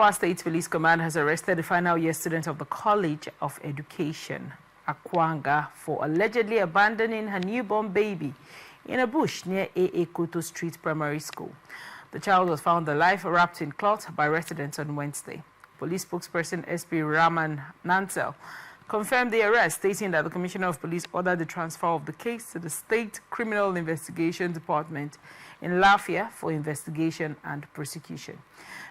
Jigawa State Police Command has arrested the final year student of the College of Education, Akwanga, for allegedly abandoning her newborn baby in a bush near A.A. Koto Street Primary School. The child was found alive, wrapped in cloth, by residents on Wednesday. Police spokesperson SP Raman Nansel confirmed the arrest, stating that the Commissioner of Police ordered the transfer of the case to the State Criminal Investigation Department in Lafia for investigation and prosecution.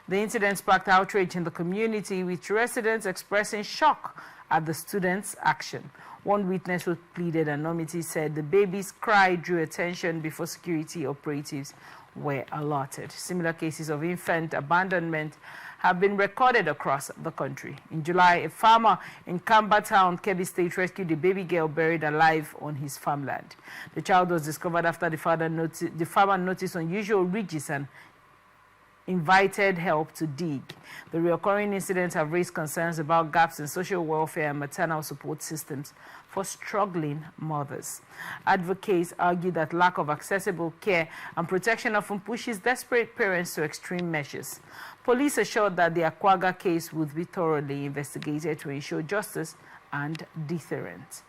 The incident sparked outrage in the community, with residents expressing shock at the students' action. One witness who pleaded anonymity said the baby's cry drew attention before security operatives were alerted. Similar cases of infant abandonment have been recorded across the country. In July, a farmer in Kamba Town, Kebbi State, rescued a baby girl buried alive on his farmland. The child was discovered after the farmer noticed unusual ridges and invited help to dig. The recurring incidents have raised concerns about gaps in social welfare and maternal support systems for struggling mothers. Advocates argue that lack of accessible care and protection often pushes desperate parents to extreme measures. Police assured that the Akwanga case would be thoroughly investigated to ensure justice and deterrence.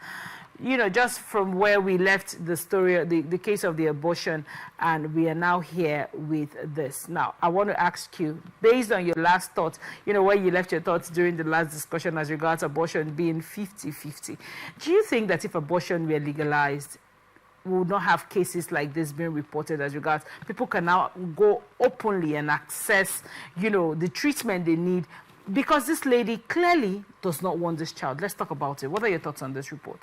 You know, just from where we left the story, the case of the abortion, and we are now here with this. Now, I want to ask you, based on your last thoughts, you know, where you left your thoughts during the last discussion as regards abortion being 50-50, do you think that if abortion were legalized, we would not have cases like this being reported as regards people can now go openly and access, you know, the treatment they need? Because this lady clearly does not want this child. Let's talk about it. What are your thoughts on this report?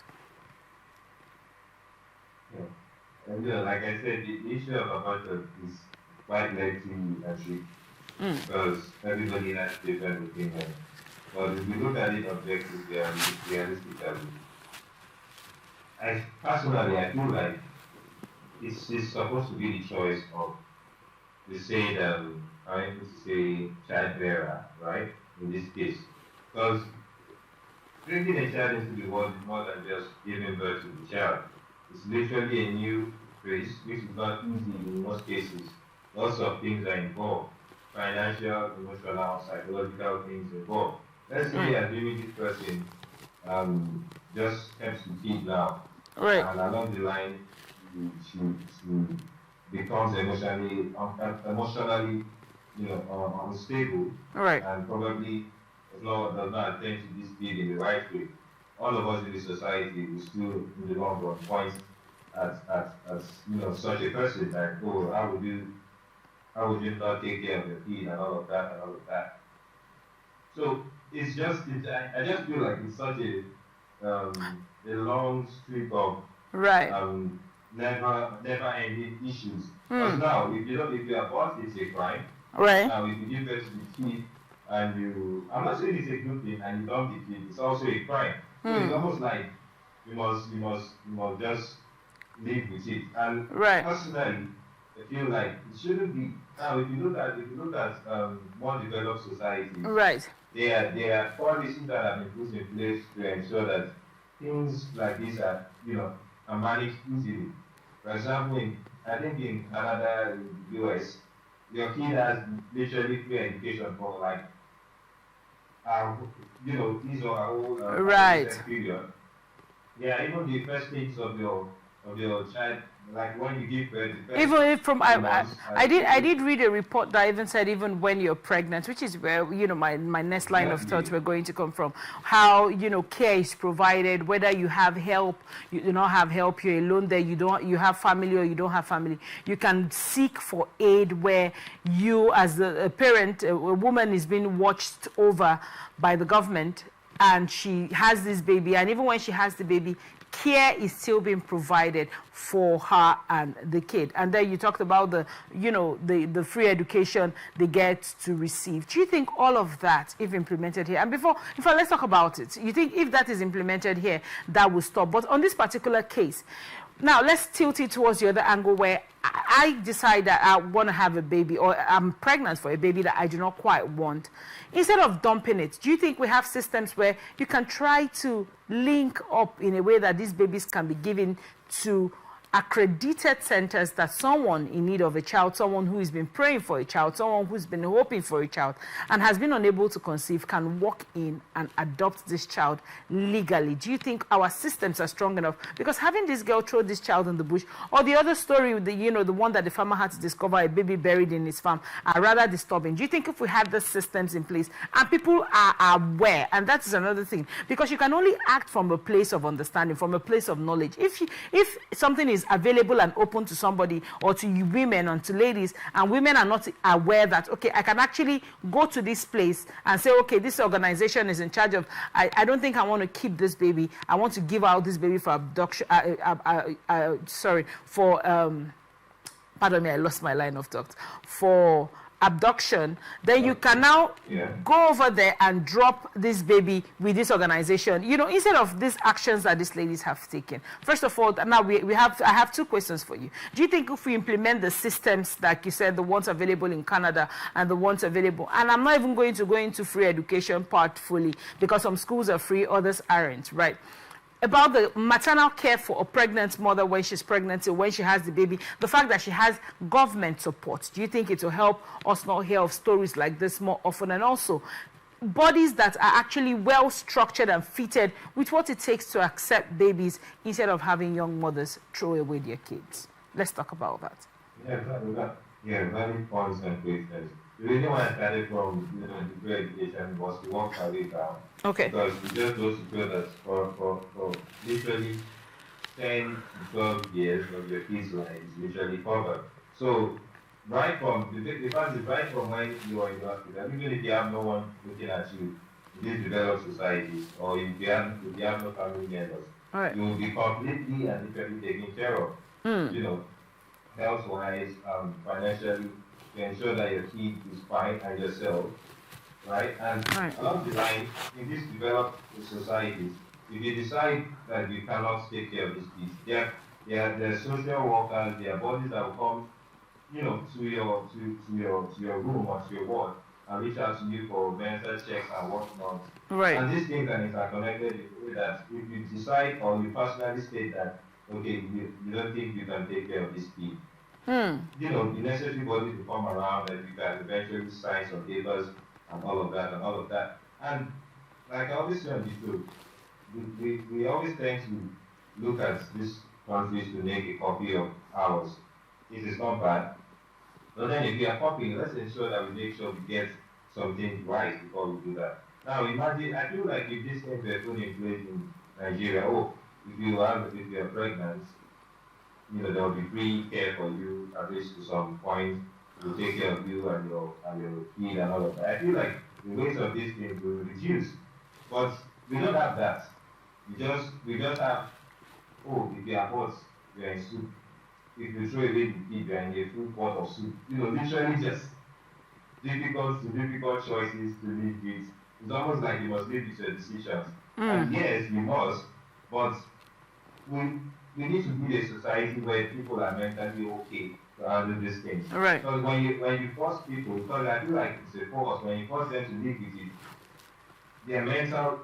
Yeah. And, like I said, the issue of abortion is quite lengthy and because everybody has different opinions. But if we look at it objectively and realistically, I feel like it's supposed to be the choice of the said, child bearer, right? In this case, because bringing a child into the world is more than just giving birth to the child. It's literally a new phase, which is not easy in most cases. Lots of things are involved: financial, emotional, psychological things involved. Let's say assuming this person just helps the kid now, right, and along the line, she becomes emotionally, unstable, right, and probably does not attend to this kid in the right way. All of us in the society will still, in the long run, point at such a person, like, oh, how would you not take care of your kid and all of that. So it's just, I just feel like it's such a long streak of never ending issues. Because now, if you abort, it's a crime. Right. Now, if you give birth to the kid and I'm not saying it's a good thing, and you dump the kid, it's also a crime. So it's almost like you must just live with it. And personally, I feel like it shouldn't be. Now, if you look at more developed societies, right, there are policies that have been put in place to ensure that things like this are managed easily. For example, I think in Canada, in the US, your kid has literally free education for like his or her whole period. Yeah, even the first things of your child, like when you give birth. Even if I did read a report that even said even when you're pregnant, which is where my next line of thoughts were going to come from. How care is provided, whether you have help, you do not have help, you're alone there, you have family or you don't have family. You can seek for aid where you, as a parent, a woman is being watched over by the government, and she has this baby, and even when she has the baby, care is still being provided for her and the kid. And then you talked about the free education they get to receive. Do you think all of that, if implemented here, and before let's talk about it, you think if that is implemented here, that will stop? But on this particular case, now let's tilt it towards the other angle, where I decide that I want to have a baby, or I'm pregnant for a baby that I do not quite want. Instead of dumping it, do you think we have systems where you can try to link up in a way that these babies can be given to accredited centers that someone in need of a child, someone who has been praying for a child, someone who's been hoping for a child and has been unable to conceive can walk in and adopt this child legally? Do you think our systems are strong enough? Because having this girl throw this child in the bush, or the other story with the, the one that the farmer had to discover a baby buried in his farm, are rather disturbing. Do you think if we had the systems in place and people are aware, and that is another thing, because you can only act from a place of understanding, from a place of knowledge. If something is available and open to somebody or to you women and to ladies, and women are not aware that, okay, I can actually go to this place and say, okay, this organization is in charge of, I don't think I want to keep this baby. I want to give out this baby for abduction, pardon me, I lost my line of thought, for abduction, then you can now go over there and drop this baby with this organization, instead of these actions that these ladies have taken. First of all, now I have two questions for you. Do you think if we implement the systems, like you said, the ones available in Canada and the ones available, and I'm not even going to go into free education part fully, because some schools are free, others aren't, right? About the maternal care for a pregnant mother when she's pregnant or when she has the baby, the fact that she has government support, do you think it will help us not hear of stories like this more often? And also, bodies that are actually well structured and fitted with what it takes to accept babies instead of having young mothers throw away their kids. Let's talk about that. Very points and questions. The reason why I started from degree education was to work my way down. Okay. Because it just goes to show that for literally 10 to 12 years of your kids' life is literally covered. So right from the fact is right from when you are in the hospital, even if you have no one looking at you in these developed societies, or if you have no family members, you will be completely and literally taken care of. Health-wise, financially, to ensure that your kid is fine and yourself, right? And along the line, in these developed societies, if you decide that you cannot take care of these kids, there are social workers, there are bodies that will come, to your room or to your ward and reach out to you for mental checks and whatnot. Right. And these things are interconnected in a way that if you decide or you personally state that, okay, you don't think you can take care of this kid, the necessary bodies will come around and you can eventually sign some papers and all of that. And like I always say on the show, we always tend to look at these countries to make a copy of ours. It is not bad. But then if we are copying, let's ensure that we make sure we get something right before we do that. Now imagine, I feel like if these things were put in place in Nigeria, if you are pregnant, there will be free care for you, at least to some point. We'll take care of you and your kid and all of that. I feel like the waste of these things will reduce. But we don't have that. We just have, if you are hot, you are in soup. If you throw away the kid, you are in a full pot of soup. Literally just difficult choices to live with. It's almost like you must live with your decisions. And yes, you must, but we need to be a society where people are mentally okay to handle these things. Right. Because when you force people, because I feel like it's a force, when you force them to live with it, their mental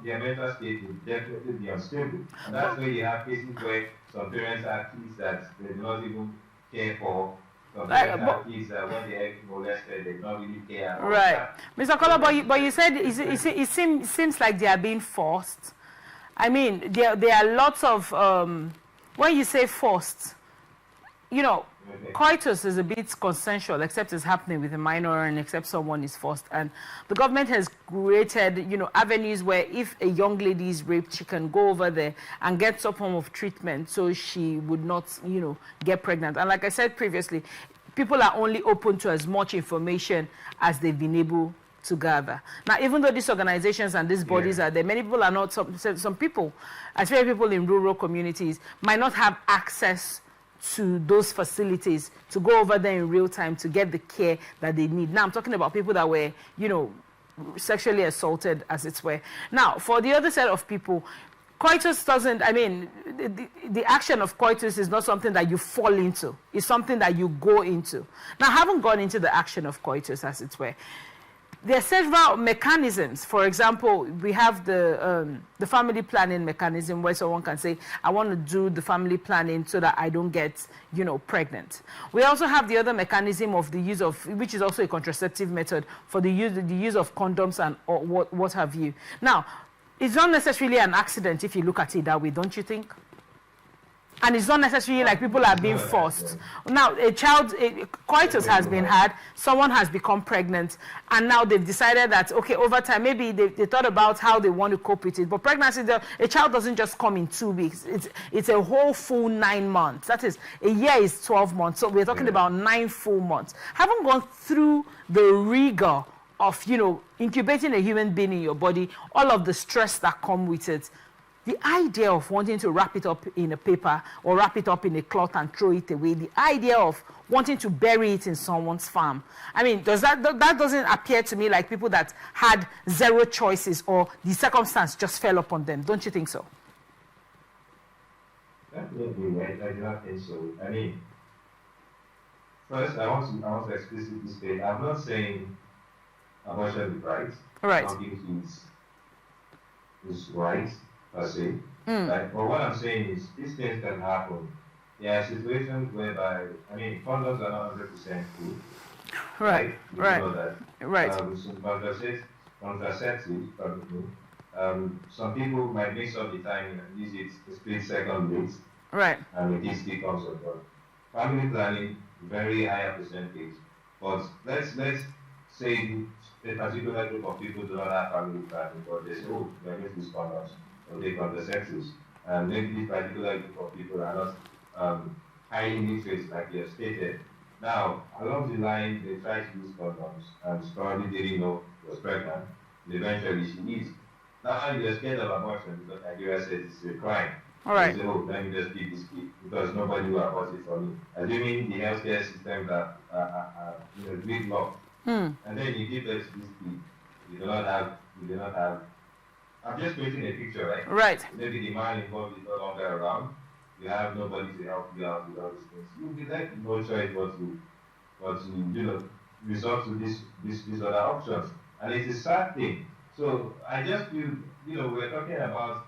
state will definitely be unstable. And that's where you have cases where some parents have kids that they do not even care for. Some parents have kids that when they are molested, they do not really care. Right. Mr. Kola, but you said it seems like they are being forced. I mean, there are lots of, when you say forced, coitus is a bit consensual, except it's happening with a minor and except someone is forced. And the government has created, avenues where if a young lady is raped, she can go over there and get some form of treatment so she would not, get pregnant. And like I said previously, people are only open to as much information as they've been able to gather. Now, even though these organizations and these bodies are there, many people are not, some people, especially people in rural communities, might not have access to those facilities to go over there in real time to get the care that they need. Now, I'm talking about people that were, sexually assaulted, as it were. Now, for the other set of people, coitus doesn't, the action of coitus is not something that you fall into. It's something that you go into. Now, I haven't gone into the action of coitus, as it were. there are several mechanisms. For example, we have the family planning mechanism where someone can say, I want to do the family planning so that I don't get, pregnant. We also have the other mechanism of the use of, which is also a contraceptive method for the use of condoms and or what have you. Now, it's not necessarily an accident if you look at it that way, don't you think? And it's not necessarily like people are being forced. Now, coitus has been had, someone has become pregnant, and now they've decided that, okay, over time, maybe they thought about how they want to cope with it. But pregnancy, a child doesn't just come in 2 weeks. It's a whole full 9 months. That is, a year is 12 months. So we're talking about 9 full months. Having gone through the rigor of, incubating a human being in your body, all of the stress that come with it, the idea of wanting to wrap it up in a paper or wrap it up in a cloth and throw it away, the idea of wanting to bury it in someone's farm. I mean, that doesn't appear to me like people that had zero choices or the circumstance just fell upon them. Don't you think so? Definitely, I do not think so. I mean, first, I want to explicitly state, I'm not saying abortion is right. Right. I don't think it's right. Per se. But what I'm saying is, these things can happen. There are situations whereby, condoms are not 100% true. Right. You know that. Right. Some contraceptives, some people might mix up the timing and use it a split second late. Right. And it still comes up. Family planning, very higher percentage. But let's say a particular group of people do not have family planning, but they say, oh, we are going to use condoms. Or take contraceptives, and maybe this particular group of people are not highly literate, like you have stated. Now, along the line, they try to use condoms, and she probably didn't know she was pregnant, and eventually she is. Now you're scared of abortion because Nigeria says it's a crime. All right. You say, oh, let me just keep this kid because nobody will abort it for me. Assuming the healthcare system that gridlocked, and then you give birth to this kid, you do not have. I'm just painting a picture, right? Right. Maybe the man involved is no longer around. You have nobody to help you out with all these things. You'll be left no choice but to resort to these other options. And it's a sad thing. So I just feel, we're talking about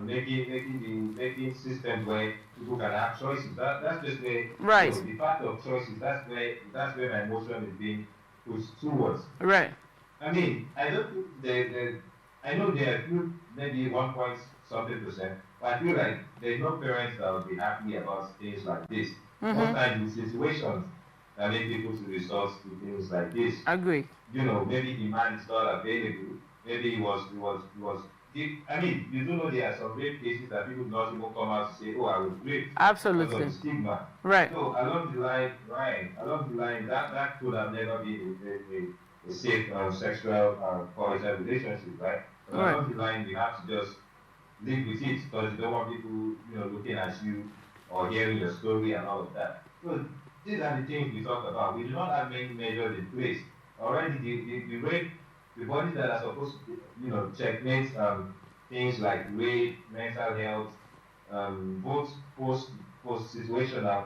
making systems where people can have choices. That's just where the part of choices. That's where my emotion is being pushed towards. Right. I mean, I don't think I know there are few, maybe 1 point something%, but I feel like there's no parents that will be happy about things like this. Sometimes the situations that make people to resort to things like this. Agree. Maybe the man is not available. Maybe he was. I mean, you do know there are some rape cases that people do not even come out to say, oh, I was raped. Absolutely. Because of the stigma. Right. So along the line, that could have never been a safe sexual coital relationship, right? But along the line, you have to just live with it because you don't want people, looking at you or hearing your story and all of that. So these are the things we talk about. We do not have many measures in place. Already, the rape, the bodies that are supposed to, checkmate things like rape, mental health, both post-situational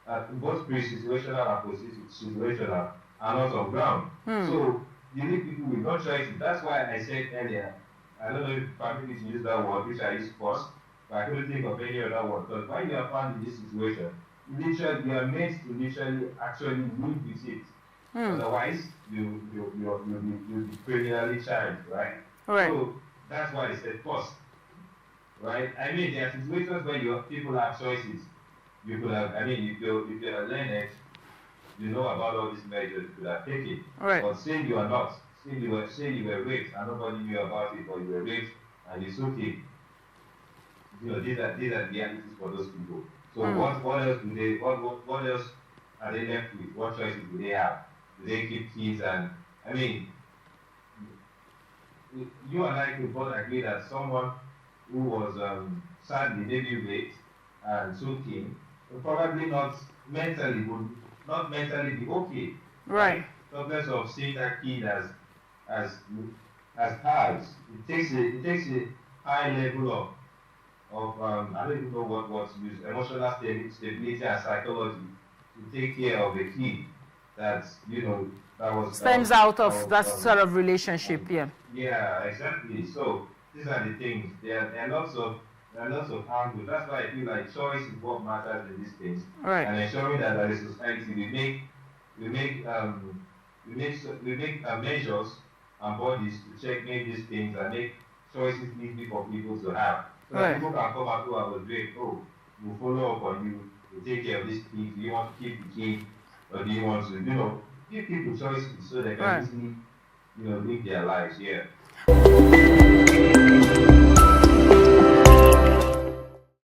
and both pre-situational and post-situational are not on ground. So you need people with no choices. That's why I said earlier, I don't know if permit me to use that word, which I used first, but I couldn't think of any other word. Because when you are found in this situation, you are made to literally actually live with it. Otherwise, you'll be criminally charged, right? Right. So that's why I said first, right? I mean, there are situations where people have choices. You could have, if you're learned, you know about all these measures you could have taken. Right. But say you are not. Say you were raped and nobody knew about it, but you were raped and it's okay. These are realities for those people. So what else do they? What else are they left with? What choices do they have? Do they keep kids? And you and I could both agree that someone who was sadly maybe raped and took him would probably not mentally be okay. Right. Talkless of seeing that kid as ours. It takes a high level of I don't even know what to use, emotional stability and psychology to take care of a kid that stems out of that sort of relationship. Yeah. Yeah, exactly. So these are the things. There are lots of angles. That's why I feel like choice is what matters in these things. Right. And ensuring that as a society we make measures and bodies to checkmate these things and make choices easy for people to have. So that people can come and do our great. Oh, we'll follow up on you. We'll take care of these things. Do you want to keep the kid, or do you want to, give people choices so they can easily, live their lives. Yeah.